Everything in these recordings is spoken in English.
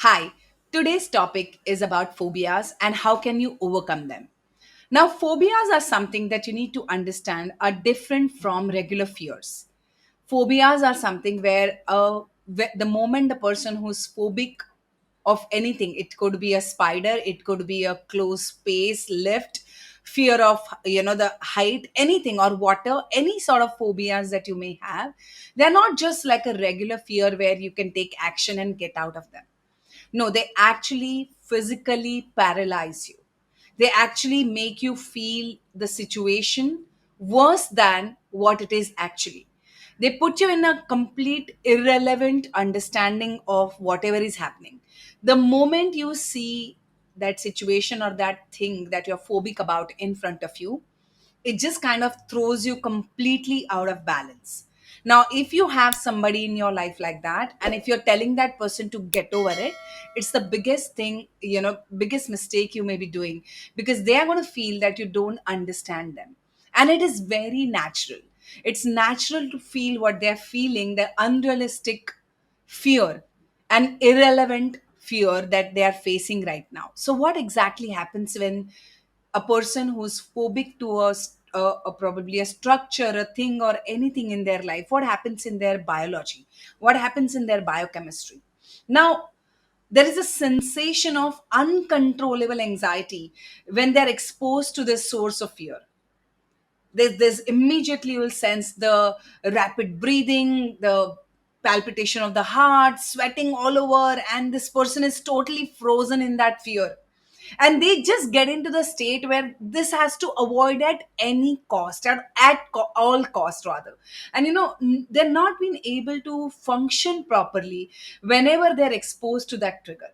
Hi, today's topic is about phobias and how can you overcome them. Now, phobias are something that you need to understand are different from regular fears. Phobias are something where the moment the person who's phobic of anything, it could be a spider, it could be a closed space, lift, fear of the height, anything, or water, any sort of phobias that you may have, they're not just like a regular fear where you can take action and get out of them. No, they actually physically paralyze you. They actually make you feel the situation worse than what it is actually. They put you in a complete irrelevant understanding of whatever is happening. The moment you see that situation or that thing that you're phobic about in front of you, it just kind of throws you completely out of balance. Now, if you have somebody in your life like that, and if you're telling that person to get over it, it's the biggest thing, biggest mistake you may be doing, because they are going to feel that you don't understand them. And it is very natural. It's natural to feel what they're feeling, the unrealistic fear and irrelevant fear that they are facing right now. So, what exactly happens when a person who's phobic to probably a structure, a thing, or anything in their life? What happens in their biology? What happens in their biochemistry? Now, there is a sensation of uncontrollable anxiety when they're exposed to this source of fear. There's immediately you'll sense the rapid breathing, the palpitation of the heart, sweating all over, and this person is totally frozen in that fear. And they just get into the state where this has to avoid at any cost, all cost rather. And they're not being able to function properly whenever they're exposed to that trigger.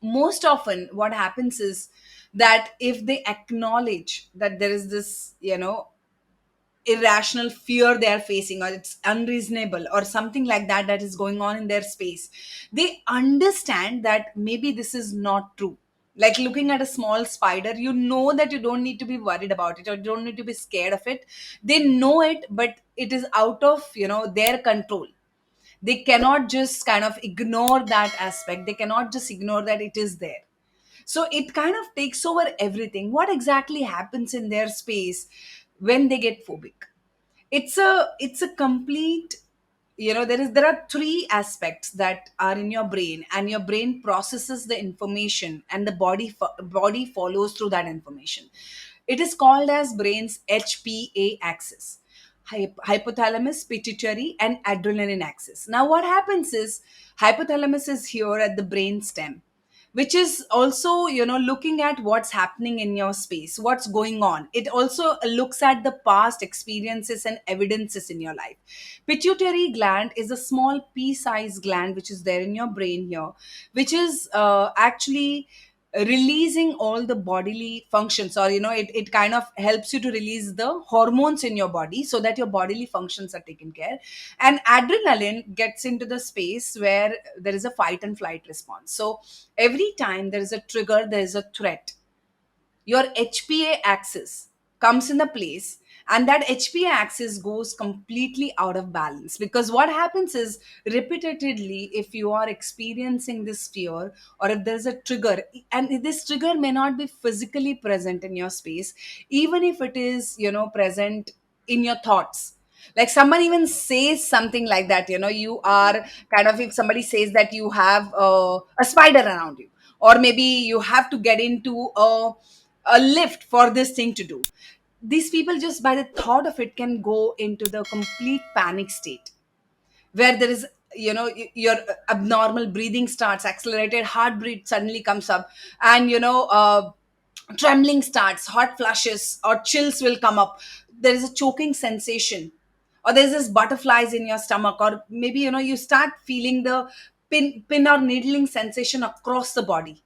Most often what happens is that if they acknowledge that there is this irrational fear they are facing, or it's unreasonable or something like that that is going on in their space, they understand that maybe this is not true. Like looking at a small spider, you know that you don't need to be worried about it or you don't need to be scared of it. They know it, but it is out of their control. They cannot just kind of ignore that aspect. They cannot just ignore that it is there. So it kind of takes over everything. What exactly happens in their space when they get phobic? It's a complete, there are three aspects that are in your brain, and your brain processes the information and the body follows through that information. It is called as brain's HPA axis: hypothalamus, pituitary, and adrenaline axis. Now what happens is, hypothalamus is here at the brain stem, which is also looking at what's happening in your space, what's going on. It also looks at the past experiences and evidences in your life. Pituitary gland is a small pea-sized gland which is there in your brain here, which is actually releasing all the bodily functions, or it kind of helps you to release the hormones in your body so that your bodily functions are taken care. And adrenaline gets into the space where there is a fight and flight response. So every time there is a trigger, there is a threat, your HPA axis comes in a place, and that HPA axis goes completely out of balance. Because what happens is, repeatedly, if you are experiencing this fear, or if there's a trigger, and this trigger may not be physically present in your space, even if it is present in your thoughts. Like someone even says something like that, you are kind of, if somebody says that you have a spider around you, or maybe you have to get into a lift for this thing to do, these people just by the thought of it can go into the complete panic state, where there is your abnormal breathing starts, accelerated heartbeat suddenly comes up, and trembling starts, hot flushes or chills will come up, there is a choking sensation, or there's this butterflies in your stomach, or maybe you start feeling the pin or needling sensation across the body,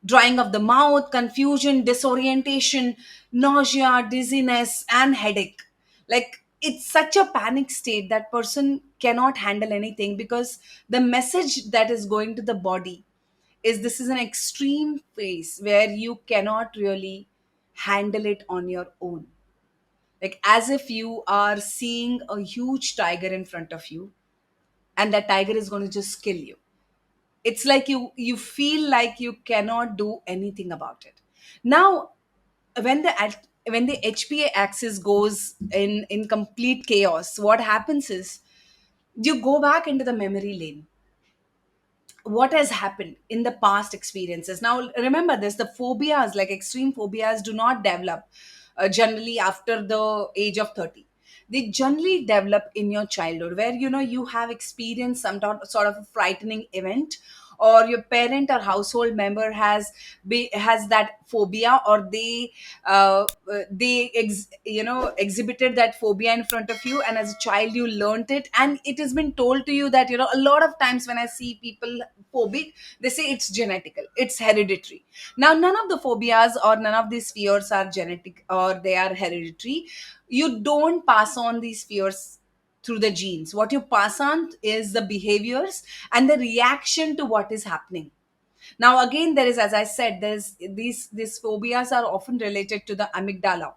drying of the mouth, confusion, disorientation, nausea, dizziness, and headache. Like it's such a panic state that person cannot handle anything, because the message that is going to the body is, this is an extreme phase where you cannot really handle it on your own. Like as if you are seeing a huge tiger in front of you, and that tiger is going to just kill you. It's like you feel like you cannot do anything about it. Now, when the HPA axis goes in complete chaos, what happens is you go back into the memory lane. What has happened in the past experiences. Now remember this, the phobias, like extreme phobias, do not develop generally after the age of 30. They generally develop in your childhood, where you have experienced some sort of a frightening event, or your parent or household member has that phobia, or they exhibited that phobia in front of you, and as a child you learned it, and it has been told to you that, a lot of times when I see people phobic, they say it's genetical, it's hereditary. Now, none of the phobias or none of these fears are genetic or they are hereditary. You don't pass on these fears through the genes. What you pass on is the behaviors and the reaction to what is happening. Now again, there is, as I said, there's these phobias are often related to the amygdala,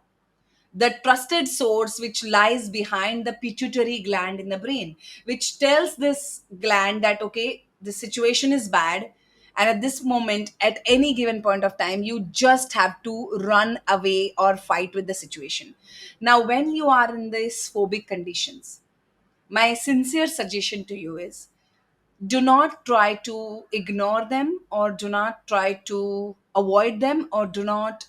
the trusted source which lies behind the pituitary gland in the brain, which tells this gland that, okay, the situation is bad, and at this moment, at any given point of time, you just have to run away or fight with the situation. Now, when you are in these phobic conditions, my sincere suggestion to you is, do not try to ignore them, or do not try to avoid them, or do not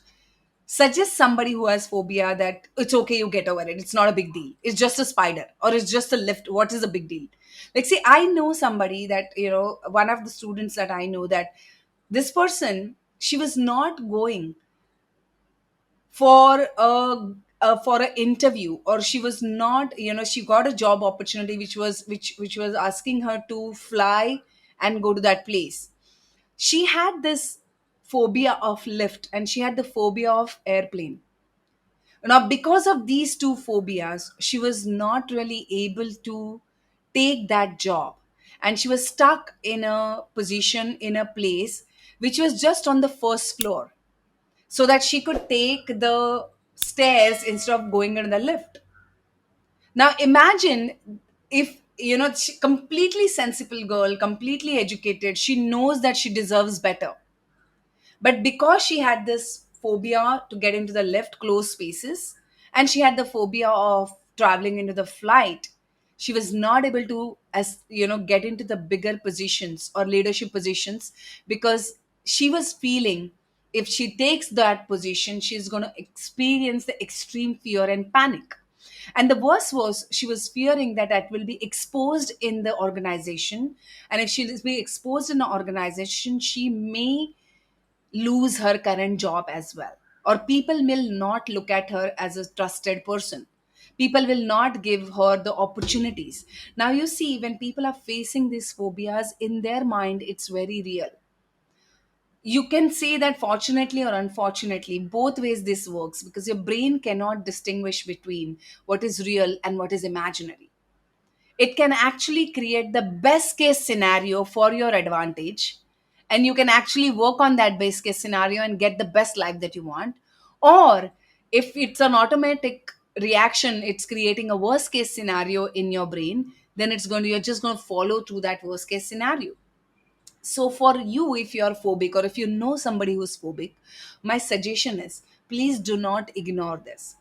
suggest somebody who has phobia that it's okay, you get over it, it's not a big deal, it's just a spider or it's just a lift, what is the big deal? Like, see, I know somebody that, one of the students that I know, that this person, she was not going for for an interview, or she was not, she got a job opportunity which was asking her to fly and go to that place. She had this phobia of lift, and she had the phobia of airplane. Now, because of these two phobias, she was not really able to take that job. And she was stuck in a position, in a place which was just on the first floor, so that she could take the stairs instead of going in the lift. Now, imagine if, she, completely sensible girl, completely educated, she knows that she deserves better, but because she had this phobia to get into the left closed spaces, and she had the phobia of traveling into the flight, she was not able to, as get into the bigger positions or leadership positions, because she was feeling if she takes that position, she's going to experience the extreme fear and panic. And the worst was, she was fearing that that will be exposed in the organization. And if she is being exposed in the organization, she may lose her current job as well, or people will not look at her as a trusted person, people will not give her the opportunities. Now you see, when people are facing these phobias in their mind, it's very real. You can say that fortunately or unfortunately, both ways this works, because your brain cannot distinguish between what is real and what is imaginary. It can actually create the best case scenario for your advantage, and you can actually work on that best case scenario and get the best life that you want. Or if it's an automatic reaction, it's creating a worst case scenario in your brain, then you're just going to follow through that worst case scenario. So for you, if you're phobic, or if you know somebody who's phobic, my suggestion is, please do not ignore this.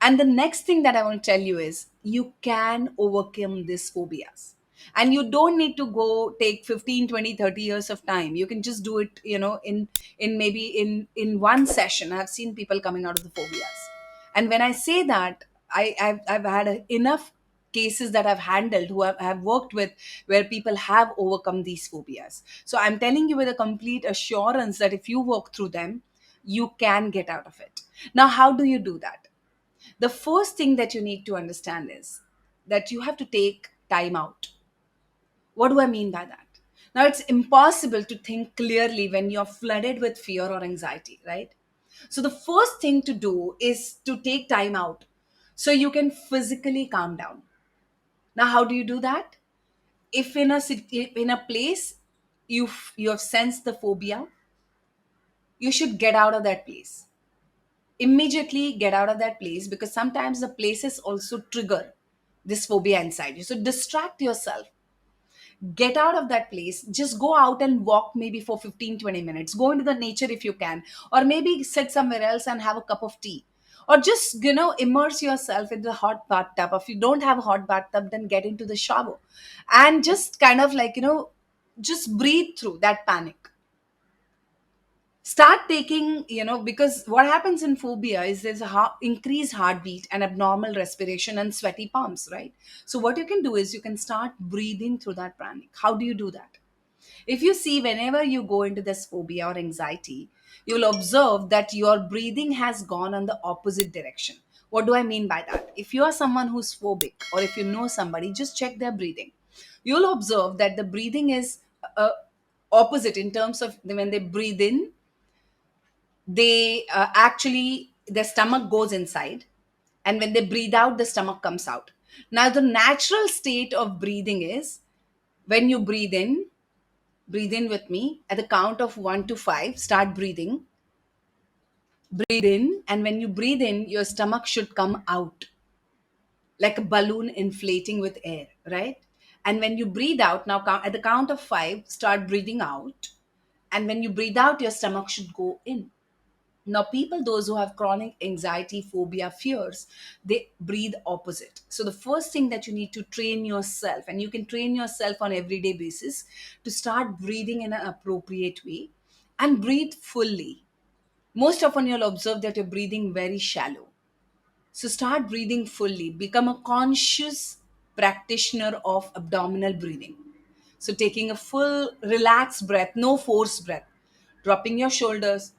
And the next thing that I want to tell you is, you can overcome these phobias. And you don't need to go take 15, 20, 30 years of time. You can just do it, in maybe in one session. I've seen people coming out of the phobias. And when I say that, I've had enough cases that I've handled, who have worked with, where people have overcome these phobias. So I'm telling you with a complete assurance that if you work through them, you can get out of it. Now, how do you do that? The first thing that you need to understand is that you have to take time out. What do I mean by that? Now, it's impossible to think clearly when you're flooded with fear or anxiety, right? So, the first thing to do is to take time out so you can physically calm down. Now, how do you do that? If in a city, in a place you have sensed the phobia, you should get out of that place. Immediately get out of that place, because sometimes the places also trigger this phobia inside you. So distract yourself, Get out of that place, just go out and walk maybe for 15-20 minutes, go into the nature if you can, or maybe sit somewhere else and have a cup of tea, or just immerse yourself in the hot bathtub. If you don't have a hot bathtub, then get into the shower and just kind of like just breathe through that panic. Start taking, because what happens in phobia is there's a increased heartbeat and abnormal respiration and sweaty palms, right? So what you can do is you can start breathing through that panic. How do you do that? If you see, whenever you go into this phobia or anxiety, you will observe that your breathing has gone on the opposite direction. What do I mean by that? If you are someone who's phobic, or if you know somebody, just check their breathing. You'll observe that the breathing is uh, opposite in terms of when they breathe in, they actually, the stomach goes inside, and when they breathe out, the stomach comes out. Now, the natural state of breathing is, when you breathe in with me at the count of 1 to 5, start breathing. Breathe in, and when you breathe in, your stomach should come out like a balloon inflating with air, right? And when you breathe out, now at the count of 5, start breathing out, and when you breathe out, your stomach should go in. Now, people, those who have chronic anxiety, phobia, fears, they breathe opposite. So, the first thing that you need to train yourself, and you can train yourself on everyday basis, to start breathing in an appropriate way and breathe fully. Most often, you'll observe that you're breathing very shallow. So, start breathing fully. Become a conscious practitioner of abdominal breathing. So, taking a full, relaxed breath, no forced breath, dropping your shoulders.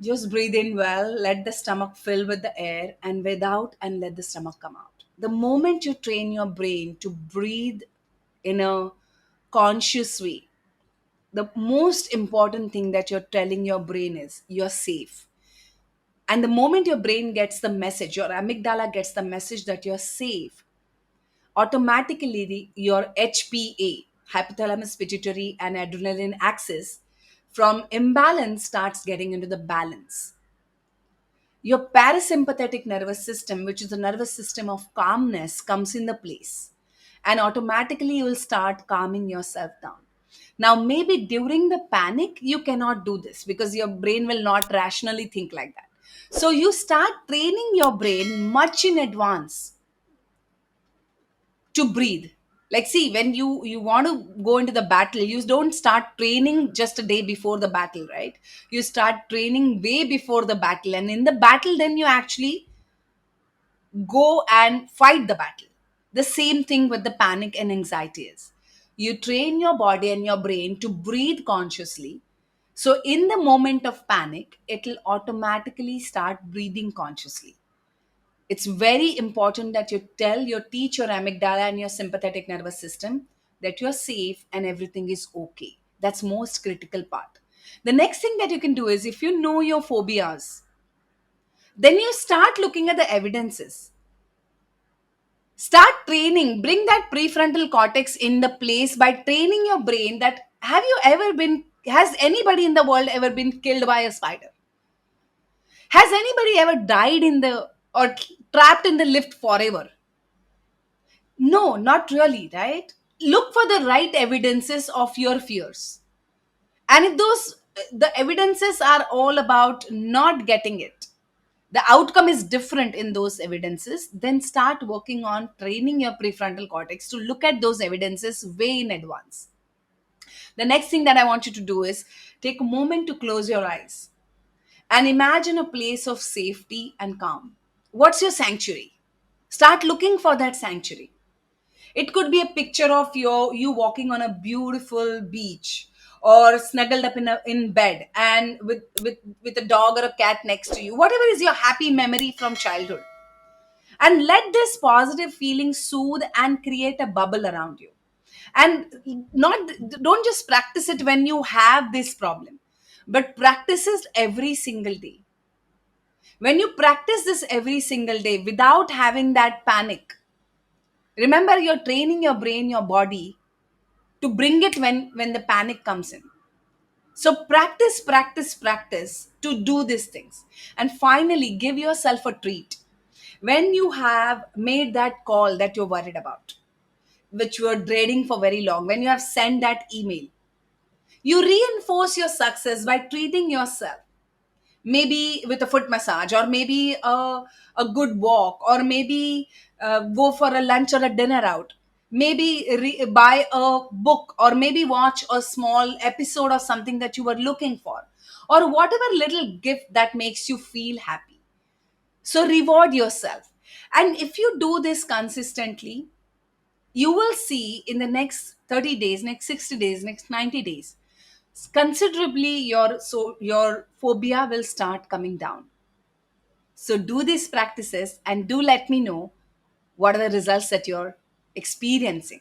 Just breathe in well, let the stomach fill with the air, and without, and let the stomach come out. The moment you train your brain to breathe in a conscious way, the most important thing that you're telling your brain is you're safe. And the moment your brain gets the message, your amygdala gets the message that you're safe, automatically your HPA, hypothalamus pituitary and adrenaline axis, from imbalance starts getting into the balance. Your parasympathetic nervous system, which is the nervous system of calmness, comes in the place, and automatically you will start calming yourself down. Now, maybe during the panic you cannot do this because your brain will not rationally think like that. So you start training your brain much in advance to breathe. Like, see, when you want to go into the battle, you don't start training just a day before the battle, right? You start training way before the battle, and in the battle then you actually go and fight the battle. The same thing with the panic and anxiety is, you train your body and your brain to breathe consciously. So in the moment of panic, it'll automatically start breathing consciously. It's very important that you teach your amygdala and your sympathetic nervous system that you're safe and everything is okay. That's most critical part. The next thing that you can do is, if you know your phobias, then you start looking at the evidences. Start training, bring that prefrontal cortex in the place by training your brain that, has anybody in the world ever been killed by a spider? Has anybody ever died in the, or trapped in the lift forever? No, not really, right? Look for the right evidences of your fears. And if the evidences are all about not getting it, the outcome is different in those evidences, then start working on training your prefrontal cortex to look at those evidences way in advance. The next thing that I want you to do is take a moment to close your eyes and imagine a place of safety and calm. What's your sanctuary? Start looking for that sanctuary. It could be a picture of you walking on a beautiful beach, or snuggled up in bed and with a dog or a cat next to you. Whatever is your happy memory from childhood. And let this positive feeling soothe and create a bubble around you. And not don't just practice it when you have this problem, but practice it every single day. When you practice this every single day without having that panic, remember, you're training your brain, your body, to bring it when the panic comes in. So practice to do these things. And finally, give yourself a treat when you have made that call that you're worried about. which you are dreading for very long, when you have sent that email, you reinforce your success by treating yourself, maybe with a foot massage, or maybe a good walk, or maybe go for a lunch or a dinner out, maybe buy a book, or maybe watch a small episode of something that you were looking for, or whatever little gift that makes you feel happy. So reward yourself. And if you do this consistently, you will see in the next 30 days, next 60 days, next 90 days, considerably your phobia will start coming down. So do these practices and do let me know what are the results that you're experiencing.